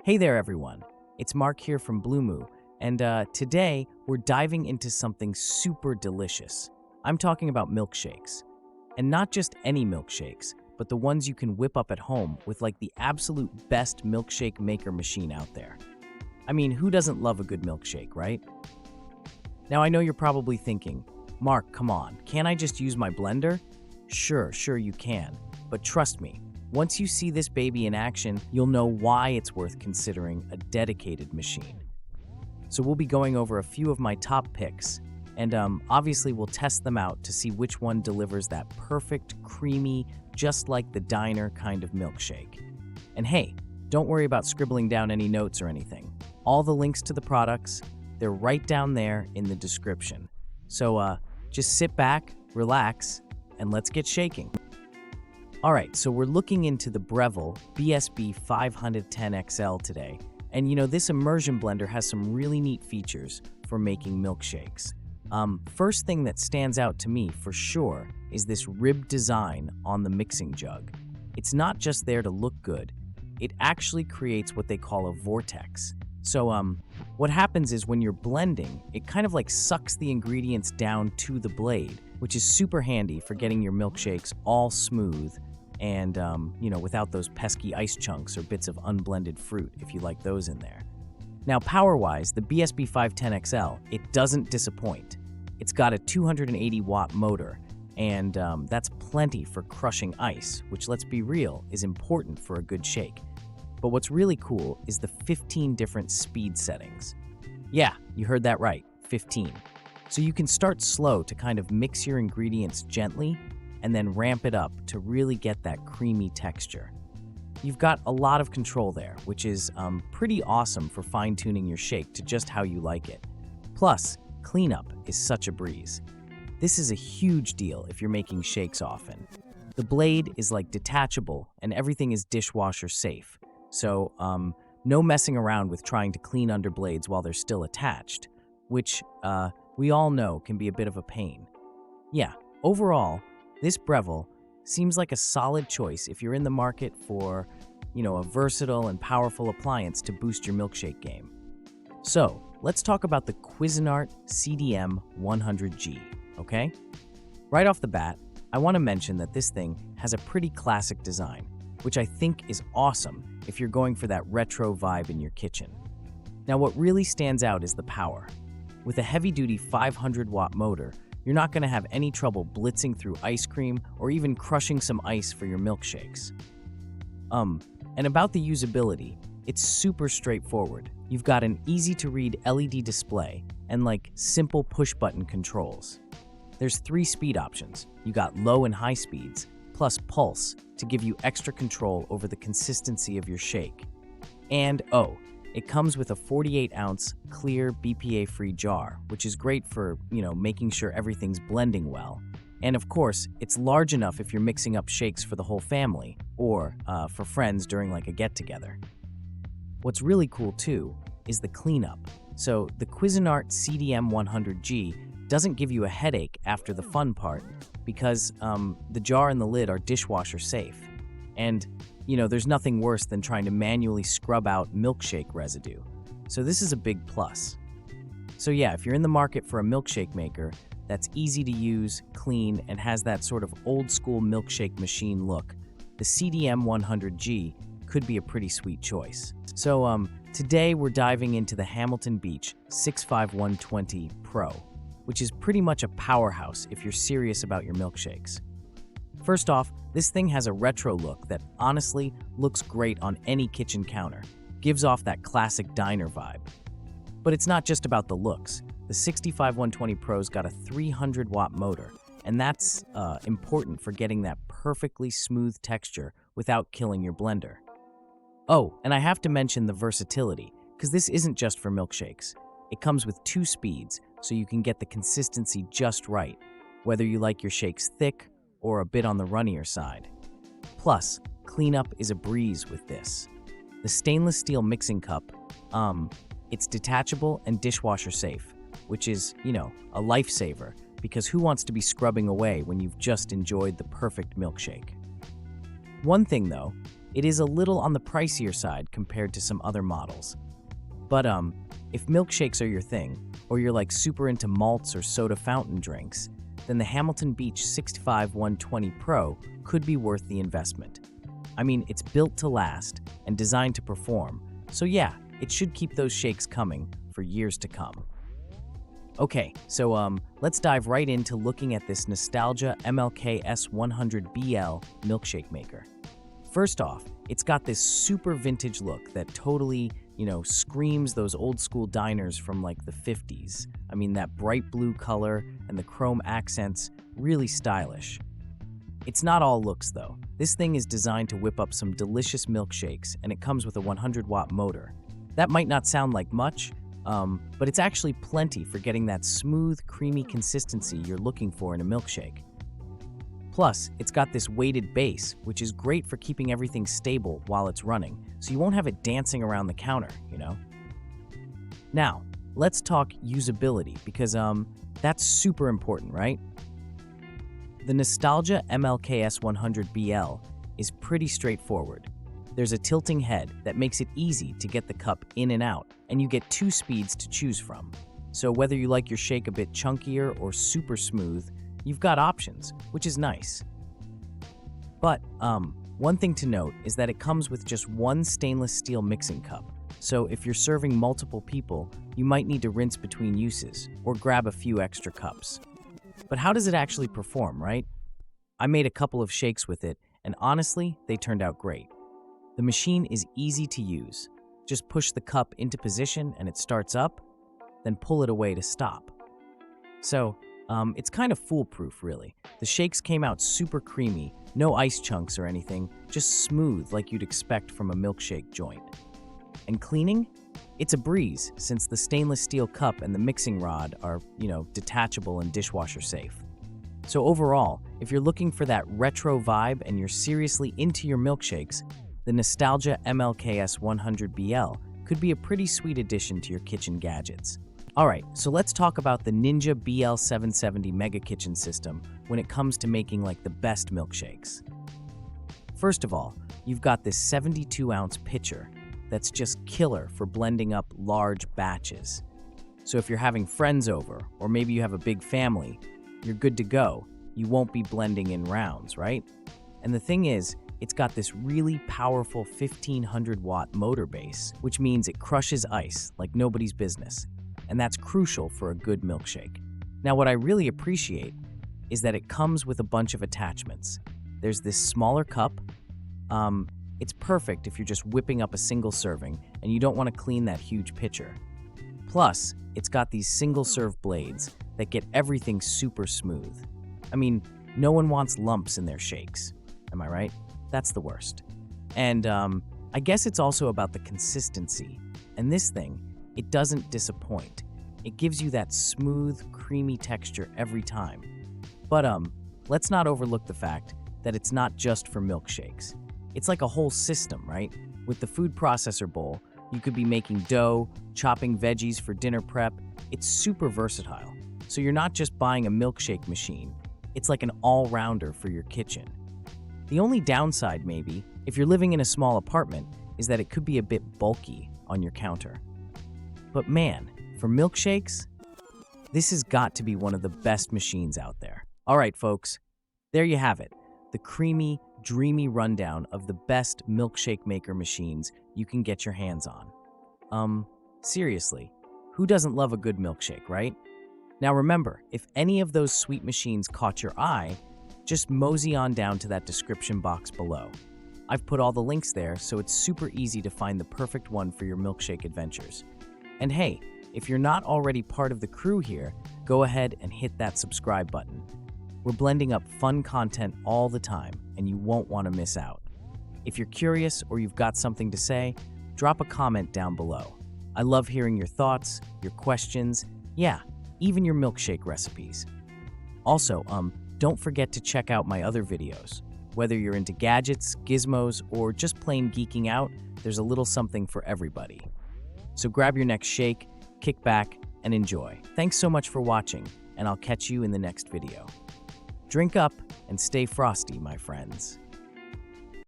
Hey there, everyone. It's Mark here from Blumoo, and today we're diving into something super delicious. I'm talking about milkshakes. And not just any milkshakes, but the ones you can whip up at home with like the absolute best milkshake maker machine out there. I mean, who doesn't love a good milkshake, right? Now, I know you're probably thinking, Mark, come on, can't I just use my blender? Sure you can. But trust me, once you see this baby in action, you'll know why it's worth considering a dedicated machine. So we'll be going over a few of my top picks, and obviously we'll test them out to see which one delivers that perfect, creamy, just like the diner kind of milkshake. And hey, don't worry about scribbling down any notes or anything. All the links to the products, they're right down there in the description. So just sit back, relax, and let's get shaking. All right, so we're looking into the Breville BSB 510XL today. And you know, this immersion blender has some really neat features for making milkshakes. First thing that stands out to me for sure is this ribbed design on the mixing jug. It's not just there to look good, it actually creates what they call a vortex. So what happens is when you're blending, it kind of like sucks the ingredients down to the blade, which is super handy for getting your milkshakes all smooth and, without those pesky ice chunks or bits of unblended fruit, if you like those in there. Now, power-wise, the BSB 510XL, it doesn't disappoint. It's got a 280-watt motor, and that's plenty for crushing ice, which, let's be real, is important for a good shake. But what's really cool is the 15 different speed settings. Yeah, you heard that right, 15. So you can start slow to kind of mix your ingredients gently, and then ramp it up to really get that creamy texture. You've got a lot of control there, which is pretty awesome for fine-tuning your shake to just how you like it. Plus, cleanup is such a breeze. This is a huge deal if you're making shakes often. The blade is like detachable and everything is dishwasher safe. So, no messing around with trying to clean under blades while they're still attached, which we all know can be a bit of a pain. Yeah, overall, this Breville seems like a solid choice if you're in the market for, a versatile and powerful appliance to boost your milkshake game. So, let's talk about the Cuisinart CDM 100G, okay? Right off the bat, I want to mention that this thing has a pretty classic design, which I think is awesome if you're going for that retro vibe in your kitchen. Now, what really stands out is the power. With a heavy-duty 500-watt motor, you're not going to have any trouble blitzing through ice cream or even crushing some ice for your milkshakes. And about the usability, it's super straightforward. You've got an easy-to-read LED display and simple push-button controls. There's 3 speed options. You got low and high speeds, plus pulse to give you extra control over the consistency of your shake. And it comes with a 48-ounce clear BPA-free jar, which is great for, making sure everything's blending well. And of course, it's large enough if you're mixing up shakes for the whole family or for friends during a get-together. What's really cool too is the cleanup. So the Cuisinart CDM 100G doesn't give you a headache after the fun part because the jar and the lid are dishwasher safe. And there's nothing worse than trying to manually scrub out milkshake residue. So this is a big plus. So yeah, if you're in the market for a milkshake maker that's easy to use, clean, and has that sort of old-school milkshake machine look, the CDM 100G could be a pretty sweet choice. So today we're diving into the Hamilton Beach 65120 Pro, which is pretty much a powerhouse if you're serious about your milkshakes. First off, this thing has a retro look that honestly looks great on any kitchen counter, gives off that classic diner vibe. But it's not just about the looks. The 65120 Pro's got a 300-watt motor, and that's important for getting that perfectly smooth texture without killing your blender. Oh, and I have to mention the versatility, because this isn't just for milkshakes. It comes with 2 speeds, so you can get the consistency just right, whether you like your shakes thick or a bit on the runnier side. Plus, cleanup is a breeze with this. The stainless steel mixing cup, it's detachable and dishwasher safe, which is, a lifesaver, because who wants to be scrubbing away when you've just enjoyed the perfect milkshake? One thing though, it is a little on the pricier side compared to some other models. But if milkshakes are your thing, or you're like super into malts or soda fountain drinks, then the Hamilton Beach 65120 Pro could be worth the investment. I mean, it's built to last and designed to perform, so yeah, it should keep those shakes coming for years to come. Okay, so let's dive right into looking at this Nostalgia MLK S100BL milkshake maker. First off, it's got this super vintage look that totally, screams those old school diners from like the 50s. I mean, that bright blue color and the chrome accents, really stylish. It's not all looks though. This thing is designed to whip up some delicious milkshakes, and it comes with a 100-watt motor. That might not sound like much, but it's actually plenty for getting that smooth, creamy consistency you're looking for in a milkshake. Plus, it's got this weighted base, which is great for keeping everything stable while it's running, so you won't have it dancing around the counter, Now, let's talk usability, because that's super important, right? The Nostalgia MLK S100BL is pretty straightforward. There's a tilting head that makes it easy to get the cup in and out, and you get 2 speeds to choose from. So whether you like your shake a bit chunkier or super smooth, you've got options, which is nice. But one thing to note is that it comes with just one stainless steel mixing cup. So if you're serving multiple people, you might need to rinse between uses or grab a few extra cups. But how does it actually perform, right? I made a couple of shakes with it, and honestly, they turned out great. The machine is easy to use. Just push the cup into position and it starts up, then pull it away to stop. So, it's kind of foolproof, really. The shakes came out super creamy, no ice chunks or anything, just smooth like you'd expect from a milkshake joint. And cleaning? It's a breeze, since the stainless steel cup and the mixing rod are, detachable and dishwasher safe. So overall, if you're looking for that retro vibe and you're seriously into your milkshakes, the Nostalgia MLKS 100BL could be a pretty sweet addition to your kitchen gadgets. Alright, so let's talk about the Ninja BL770 Mega Kitchen System when it comes to making like the best milkshakes. First of all, you've got this 72-ounce pitcher that's just killer for blending up large batches. So if you're having friends over, or maybe you have a big family, you're good to go. You won't be blending in rounds, right? And the thing is, it's got this really powerful 1500-watt motor base, which means it crushes ice like nobody's business. And that's crucial for a good milkshake. Now, what I really appreciate is that it comes with a bunch of attachments. There's this smaller cup. It's perfect if you're just whipping up a single serving and you don't want to clean that huge pitcher. Plus, it's got these single-serve blades that get everything super smooth. I mean, no one wants lumps in their shakes. Am I right? That's the worst. And I guess it's also about the consistency. And this thing, it doesn't disappoint. It gives you that smooth, creamy texture every time. But let's not overlook the fact that it's not just for milkshakes. It's like a whole system, right? With the food processor bowl, you could be making dough, chopping veggies for dinner prep. It's super versatile. So you're not just buying a milkshake machine. It's like an all-rounder for your kitchen. The only downside, maybe, if you're living in a small apartment, is that it could be a bit bulky on your counter. But man, for milkshakes, this has got to be one of the best machines out there. All right, folks, there you have it. The creamy, dreamy rundown of the best milkshake maker machines you can get your hands on. Seriously, who doesn't love a good milkshake, right? Now remember, if any of those sweet machines caught your eye, just mosey on down to that description box below. I've put all the links there, so it's super easy to find the perfect one for your milkshake adventures. And hey, if you're not already part of the crew here, go ahead and hit that subscribe button. We're blending up fun content all the time, and you won't want to miss out. If you're curious or you've got something to say, drop a comment down below. I love hearing your thoughts, your questions, yeah, even your milkshake recipes. Also, don't forget to check out my other videos. Whether you're into gadgets, gizmos, or just plain geeking out, there's a little something for everybody. So grab your next shake, kick back, and enjoy. Thanks so much for watching, and I'll catch you in the next video. Drink up and stay frosty, my friends.